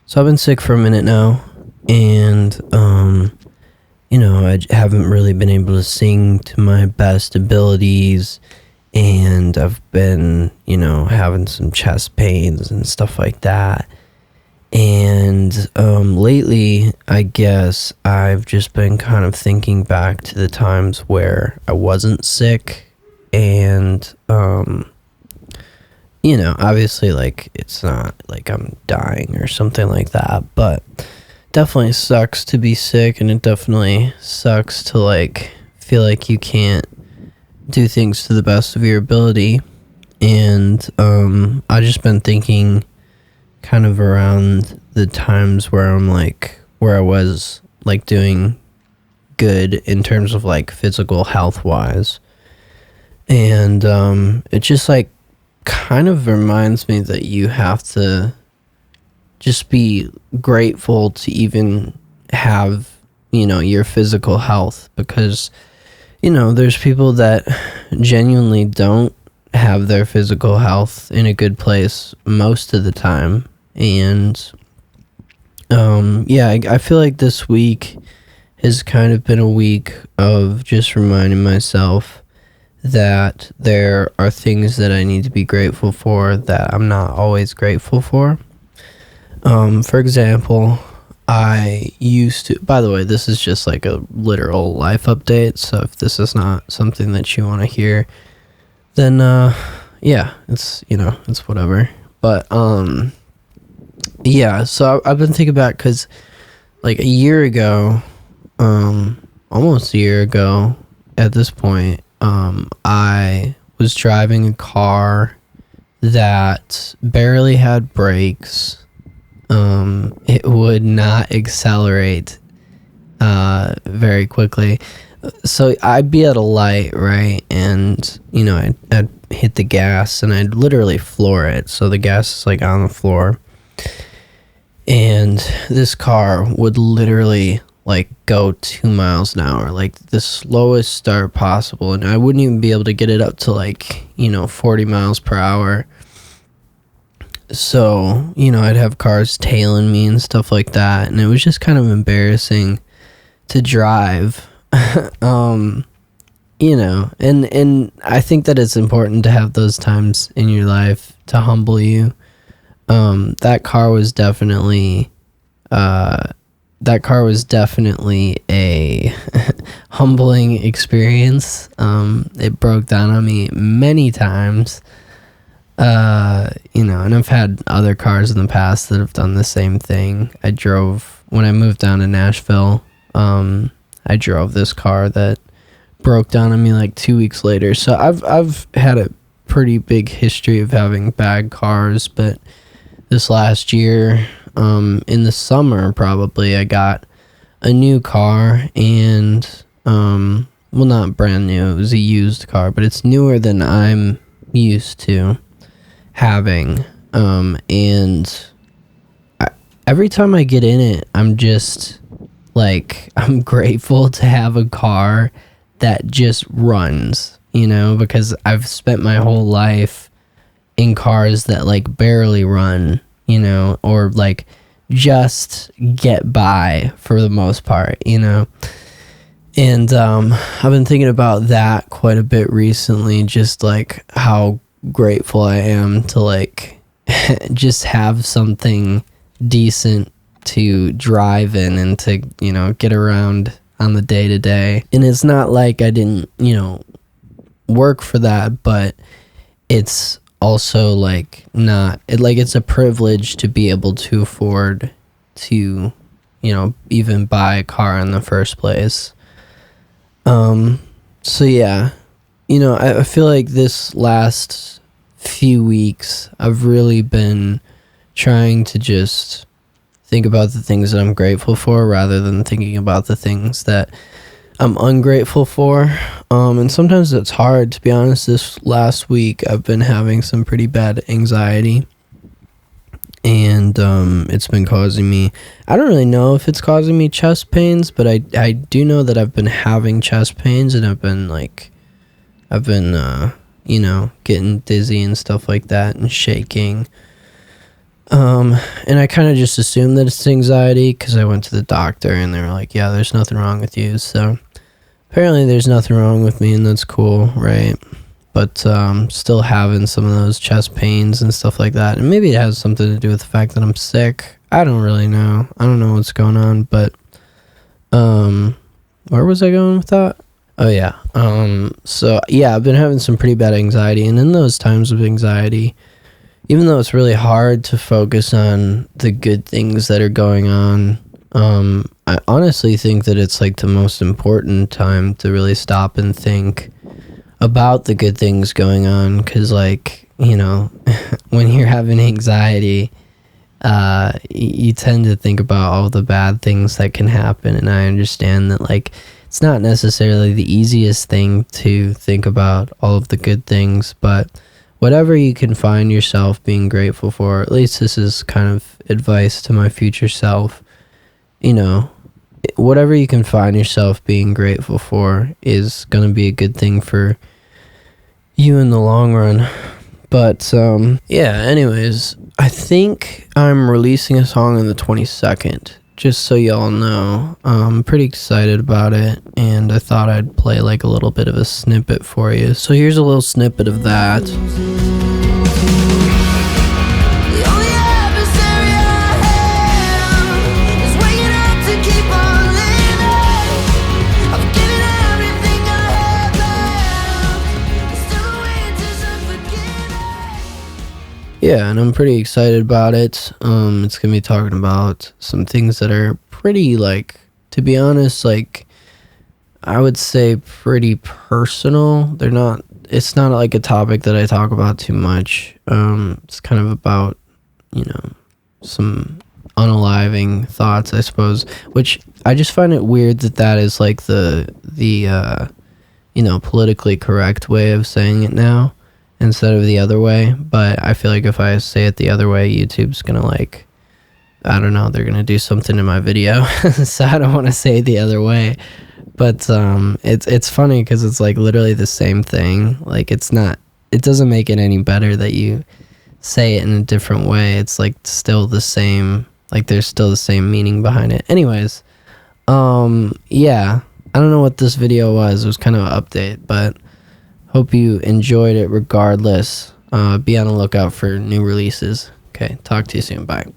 So I've been sick for a minute now, and I haven't really been able to sing to my best abilities, and I've been, having some chest pains and stuff like that. And lately, I guess I've just been kind of thinking back to the times where I wasn't sick, and obviously, like, it's not like I'm dying or something like that, but definitely sucks to be sick, and it definitely sucks to, like, feel like you can't do things to the best of your ability. And I just been thinking kind of around the times where where I was, like, doing good in terms of, like, physical health wise. And it just, like, kind of reminds me that you have to just be grateful to even have, your physical health, because, there's people that genuinely don't have their physical health in a good place most of the time. And I feel like this week has kind of been a week of just reminding myself that there are things that I need to be grateful for that I'm not always grateful for. For example, I used to, by the way, this is just like a literal life update, so if this is not something that you want to hear, then it's whatever. But so I've been thinking back, because like a year ago, almost a year ago at this point, I was driving a car that barely had brakes. It would not accelerate very quickly. So I'd be at a light, right? And, I'd hit the gas and I'd literally floor it. So the gas is like on the floor. And this car would literally like go 2 miles an hour, like the slowest start possible. And I wouldn't even be able to get it up to 40 miles per hour. So, I'd have cars tailing me and stuff like that. And it was just kind of embarrassing to drive. And I think that it's important to have those times in your life to humble you. That car was definitely a humbling experience. It broke down on me many times. And I've had other cars in the past that have done the same thing. When I moved down to Nashville, I drove this car that broke down on me like 2 weeks later. So I've had a pretty big history of having bad cars, but this last year, in the summer probably, I got a new car, and not brand new, it was a used car, but it's newer than I'm used to having. Every time I get in it, I'm just like, I'm grateful to have a car that just runs, because I've spent my whole life in cars that like barely run, or like just get by for the most part, And I've been thinking about that quite a bit recently, just like how grateful I am to like just have something decent to drive in and to, get around on the day to day. And it's not like I didn't, work for that, but it's also like it's a privilege to be able to afford to, even buy a car in the first place. So yeah, I feel like this last few weeks, I've really been trying to just think about the things that I'm grateful for rather than thinking about the things that I'm ungrateful for. And sometimes it's hard, to be honest. This last week, I've been having some pretty bad anxiety, and it's been causing me, I don't really know if it's causing me chest pains, but I do know that I've been having chest pains, and I've been getting dizzy and stuff like that and shaking. And I kind of just assumed that it's anxiety because I went to the doctor and they were like, yeah, there's nothing wrong with you. So apparently there's nothing wrong with me, and that's cool, right? But still having some of those chest pains and stuff like that. And maybe it has something to do with the fact that I'm sick. I don't really know. I don't know what's going on, but where was I going with that? Oh yeah. So yeah, I've been having some pretty bad anxiety, and in those times of anxiety, even though it's really hard to focus on the good things that are going on, I honestly think that it's like the most important time to really stop and think about the good things going on. Because, like, you know, when you're having anxiety, you tend to think about all the bad things that can happen. And I understand that, like, it's not necessarily the easiest thing to think about all of the good things, but whatever you can find yourself being grateful for, at least this is kind of advice to my future self, you know, whatever you can find yourself being grateful for is going to be a good thing for you in the long run. But yeah, anyways, I think I'm releasing a song on the 22nd, just so y'all know. I'm pretty excited about it, and I thought I'd play like a little bit of a snippet for you. So here's a little snippet of that. Yeah, and I'm pretty excited about it. It's gonna be talking about some things that are pretty, like, to be honest, like, I would say pretty personal. It's not like a topic that I talk about too much. It's kind of about, you know, some unaliving thoughts, I suppose, which I just find it weird that is like the you know, politically correct way of saying it now, instead of the other way. But I feel like if I say it the other way, YouTube's gonna, like, I don't know, they're gonna do something in my video. So I don't want to say it the other way. But it's funny because it's like literally the same thing. Like, it doesn't make it any better that you say it in a different way. It's like still the same, like there's still the same meaning behind it. Anyways, yeah, I don't know what this video was. It was kind of an update, but hope you enjoyed it regardless. Be on the lookout for new releases. Okay, talk to you soon. Bye.